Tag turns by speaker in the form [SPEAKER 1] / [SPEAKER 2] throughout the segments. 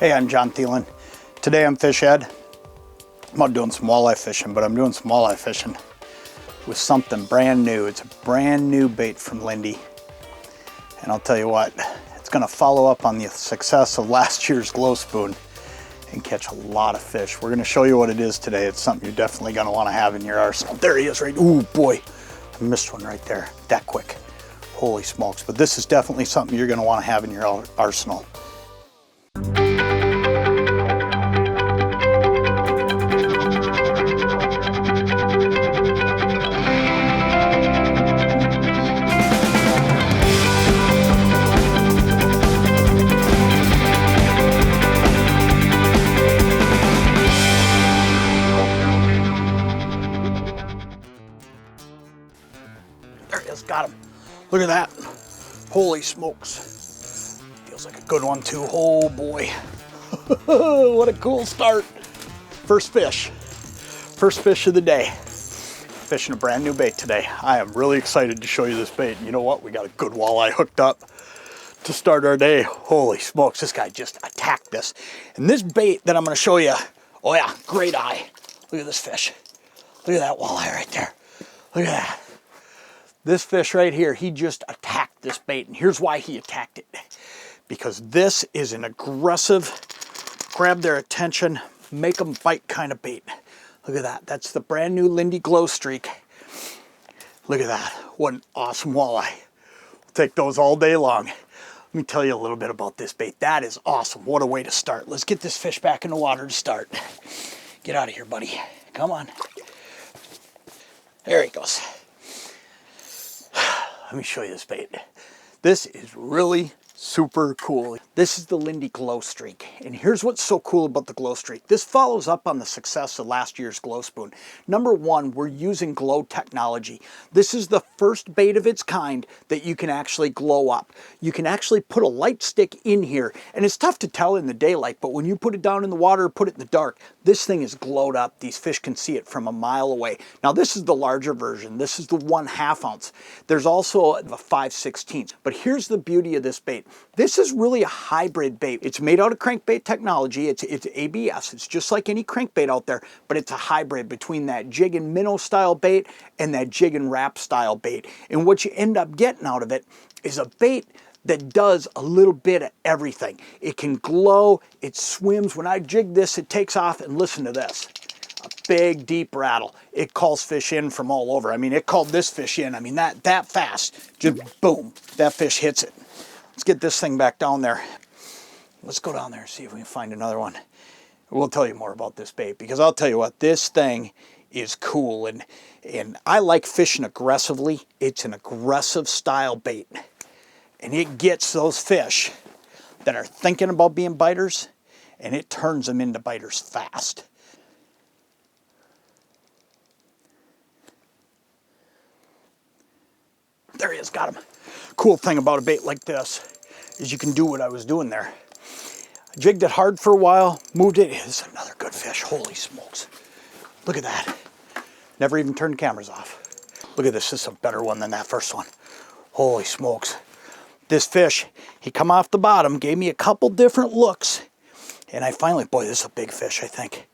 [SPEAKER 1] Hey, I'm Jon Thelen. Today I'm fish ed. I'm not doing some walleye fishing, but I'm doing some walleye fishing with something brand new. It's a brand new bait from Lindy. And I'll tell you what, it's gonna follow up on the success of last year's glow spoon and catch a lot of fish. We're gonna show you what it is today. It's something you're definitely gonna wanna have in your arsenal. There he is, right? Ooh, boy, I missed one right there, that quick. Holy smokes, but this is definitely something you're gonna wanna have in your arsenal. There he is, got him. Look at that. Holy smokes. Feels like a good one too. Oh boy. What a cool start. First fish of the day. Fishing a brand new bait today. I am really excited to show you this bait. You know what? We got a good walleye hooked up to start our day. Holy smokes, this guy just attacked this. And this bait that I'm gonna show you, oh yeah, great eye. Look at this fish. Look at that walleye right there. Look at that. This fish right here, he just attacked this bait, and here's why he attacked it. Because this is an aggressive, grab their attention, make them bite kind of bait. Look at that, that's the brand new Lindy Glow Streak. Look at that, what an awesome walleye. We'll take those all day long. Let me tell you a little bit about this bait. That is awesome, what a way to start. Let's get this fish back in the water to start. Get out of here, buddy, come on. There he goes. Let me show you this bait. This is really super cool. This is the Lindy Glow Streak. And here's what's so cool about the Glow Streak. This follows up on the success of last year's glow spoon. Number one, we're using glow technology. This is the first bait of its kind that you can actually glow up. You can actually put a light stick in here, and it's tough to tell in the daylight, but when you put it down in the water, put it in the dark, this thing is glowed up. These fish can see it from a mile away. Now this is the larger version. This is the 1/2 ounce. There's also a 5/16. But here's the beauty of this bait. This is really a hybrid bait. It's made out of crankbait technology. It's ABS. It's just like any crankbait out there, but it's a hybrid between that jig and minnow style bait and that jig and wrap style bait. And what you end up getting out of it is a bait that does a little bit of everything. It can glow, it swims. When I jig this, it takes off, and listen to this. A big, deep rattle. It calls fish in from all over. I mean, it called this fish in. I mean, that fast. Just boom, that fish hits it. Let's get this thing back down there. Let's go down there and see if we can find another one. We'll tell you more about this bait, because I'll tell you what, this thing is cool, and I like fishing aggressively. It's an aggressive style bait, and it gets those fish that are thinking about being biters, and it turns them into biters fast. There he is, got him. Cool thing about a bait like this is you can do what I was doing there. I jigged it hard for a while, moved it. This is another good fish, holy smokes. Look at that. Never even turned the cameras off. Look at this is a better one than that first one. Holy smokes. This fish, he come off the bottom, gave me a couple different looks, and I finally, boy, this is a big fish, I think.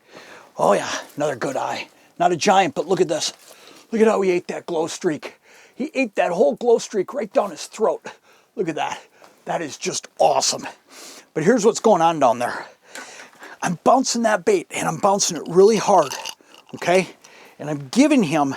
[SPEAKER 1] Oh yeah, another good eye. Not a giant, but look at this. Look at how he ate that glow streak. He ate that whole glow streak right down his throat. Look at that. That is just awesome. But here's what's going on down there. I'm bouncing that bait, and I'm bouncing it really hard, okay? And I'm giving him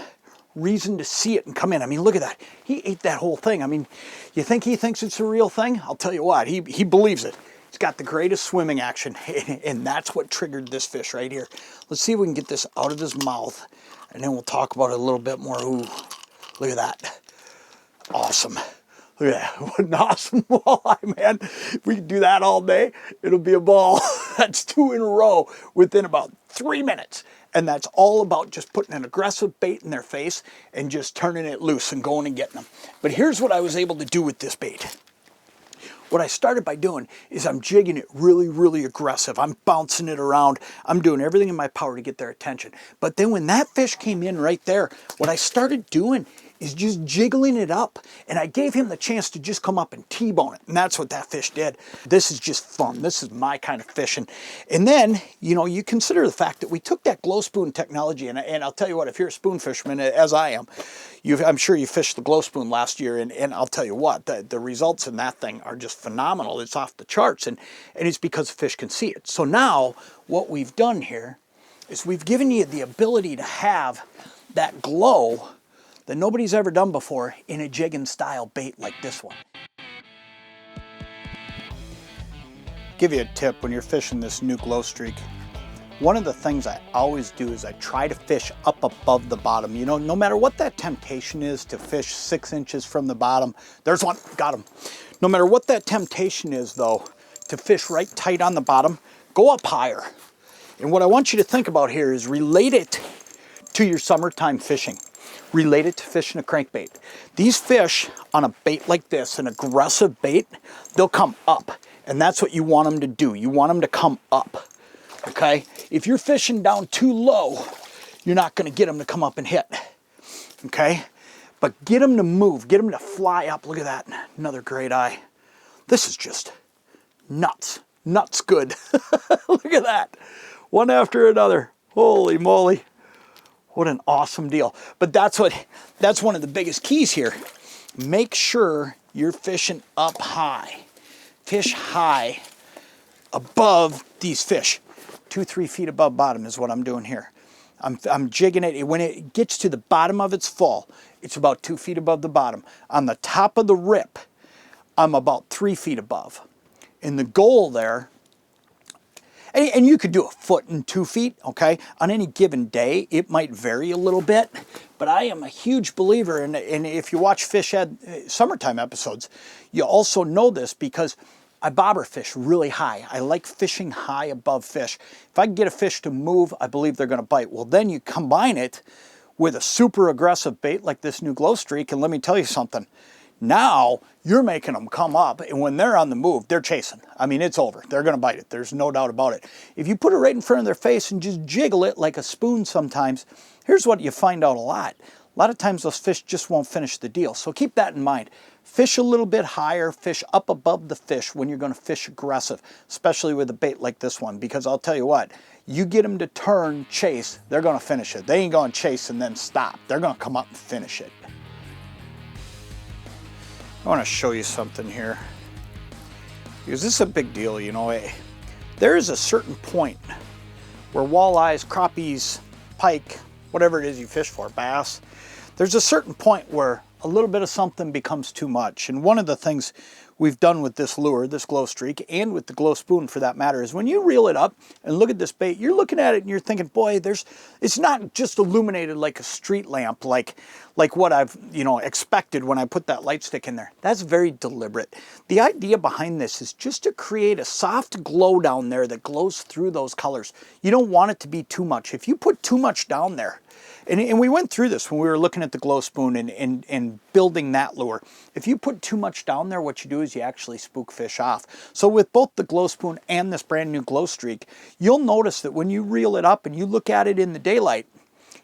[SPEAKER 1] reason to see it and come in. I mean, look at that. He ate that whole thing. I mean, you think he thinks it's a real thing? I'll tell you what, he believes it. He's got the greatest swimming action, and that's what triggered this fish right here. Let's see if we can get this out of his mouth, and then we'll talk about it a little bit more. Ooh. Look at that. Awesome. Look at that. What an awesome walleye, man. If we can do that all day, it'll be a ball. That's 2 in a row within about 3 minutes. And that's all about just putting an aggressive bait in their face and just turning it loose and going and getting them. But here's what I was able to do with this bait. What I started by doing is I'm jigging it really, really aggressive. I'm bouncing it around. I'm doing everything in my power to get their attention. But then when that fish came in right there, what I started doing is just jiggling it up. And I gave him the chance to just come up and T-bone it. And that's what that fish did. This is just fun. This is my kind of fishing. And then, you know, you consider the fact that we took that glow spoon technology, and I'll tell you what, if you're a spoon fisherman, as I am, I'm sure you fished the glow spoon last year, and I'll tell you what, the results in that thing are just phenomenal. It's off the charts, and it's because the fish can see it. So now, what we've done here is we've given you the ability to have that glow that nobody's ever done before in a jigging style bait like this one. Give you a tip when you're fishing this new Glow Streak. One of the things I always do is I try to fish up above the bottom. You know, no matter what that temptation is to fish 6 inches from the bottom, there's one, got him. No matter what that temptation is though, to fish right tight on the bottom, go up higher. And what I want you to think about here is relate it to your summertime fishing. Relate it to fishing a crankbait. These fish on a bait like this, an aggressive bait, they'll come up. And that's what you want them to do. You want them to come up, okay? If you're fishing down too low, you're not gonna get them to come up and hit, okay? But get them to move, get them to fly up. Look at that, another great eye. This is just nuts, nuts good. Look at that, one after another. Holy moly. What an awesome deal. But that's one of the biggest keys here. Make sure you're fishing up high. Fish high above these fish. 2-3 feet above bottom is what I'm doing here. I'm jigging it. When it gets to the bottom of its fall, it's about 2 feet above the bottom. On the top of the rip, I'm about 3 feet above. And the goal there, and you could do 1 foot and 2 feet, okay? On any given day, it might vary a little bit, but I am a huge believer, and if you watch Fish Ed summertime episodes, you also know this because I bobber fish really high. I like fishing high above fish. If I can get a fish to move, I believe they're gonna bite. Well, then you combine it with a super aggressive bait like this new Glow Streak, and let me tell you something. Now, you're making them come up, and when they're on the move, they're chasing. I mean, it's over. They're gonna bite it. There's no doubt about it. If you put it right in front of their face and just jiggle it like a spoon sometimes, here's what you find out a lot. A lot of times those fish just won't finish the deal. So keep that in mind. Fish a little bit higher, fish up above the fish when you're gonna fish aggressive, especially with a bait like this one, because I'll tell you what, you get them to turn, chase, they're gonna finish it. They ain't gonna chase and then stop. They're gonna come up and finish it. I want to show you something here, because this is a big deal, you know. There is a certain point where walleyes, crappies, pike, whatever it is you fish for, bass, there's a certain point where a little bit of something becomes too much. And one of the things we've done with this lure, this Glow Streak, and with the Glow Spoon for that matter, is when you reel it up and look at this bait, you're looking at it and you're thinking, boy, it's not just illuminated like a street lamp, like what I've, you know, expected when I put that light stick in there. That's very deliberate. The idea behind this is just to create a soft glow down there that glows through those colors. You don't want it to be too much. If you put too much down there, and we went through this when we were looking at the Glow Spoon and building that lure. If you put too much down there, what you do is you actually spook fish off. So with both the Glow Spoon and this brand new Glow Streak, you'll notice that when you reel it up and you look at it in the daylight,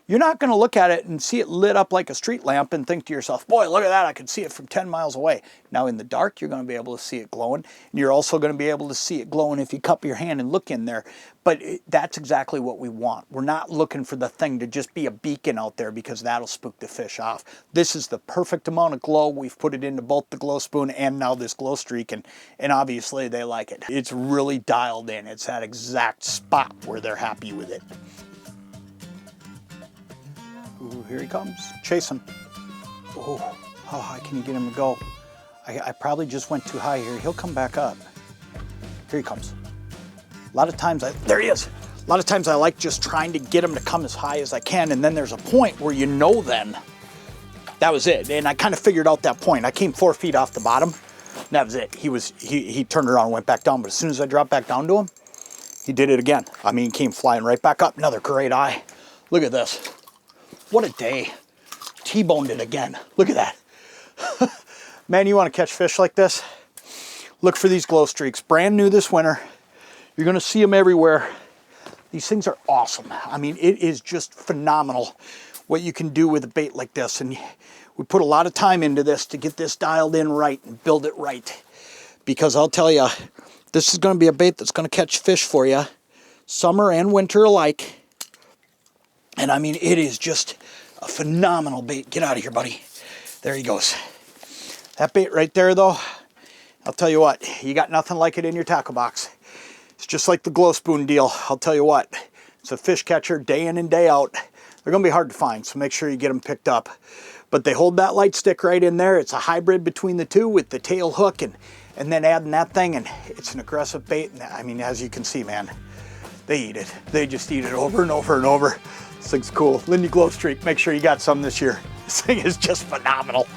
[SPEAKER 1] you're not going to look at it and see it lit up like a street lamp and think to yourself, boy, look at that, I can see it from 10 miles away. Now in the dark, you're going to be able to see it glowing. And you're also going to be able to see it glowing if you cup your hand and look in there. But that's exactly what we want. We're not looking for the thing to just be a beacon out there, because that'll spook the fish off. This is the perfect amount of glow. We've put it into both the Glow Spoon and now this Glow Streak, and obviously they like it. It's really dialed in. It's that exact spot where they're happy with it. Ooh, here he comes, chasing. Oh, how high can you get him to go? I probably just went too high here. He'll come back up. Here he comes. A lot of times, there he is. A lot of times I like just trying to get him to come as high as I can, and then there's a point where you know then, that was it. And I kind of figured out that point. I came 4 feet off the bottom, and that was it. He turned around and went back down, but as soon as I dropped back down to him, he did it again. I mean, he came flying right back up. Another great eye. Look at this. What a day. T-boned it again. Look at that. Man, you want to catch fish like this? Look for these Glow Streaks. Brand new this winter. You're going to see them everywhere. These things are awesome. I mean, it is just phenomenal what you can do with a bait like this. And We put a lot of time into this to get this dialed in right and build it right. Because I'll tell you, this is going to be a bait that's going to catch fish for you, summer and winter alike. And I mean, it is just a phenomenal bait. Get out of here, buddy. There he goes. That bait right there, though, I'll tell you what, you got nothing like it in your tackle box. It's just like the glow spoon deal. I'll tell you what, it's a fish catcher day in and day out. They're going to be hard to find, so make sure you get them picked up. But they hold that light stick right in there. It's a hybrid between the two with the tail hook and then adding that thing, and it's an aggressive bait. And I mean, as you can see, man, they eat it. They just eat it over and over and over. This thing's cool. Lindy Glow Streak, make sure you got some this year. This thing is just phenomenal.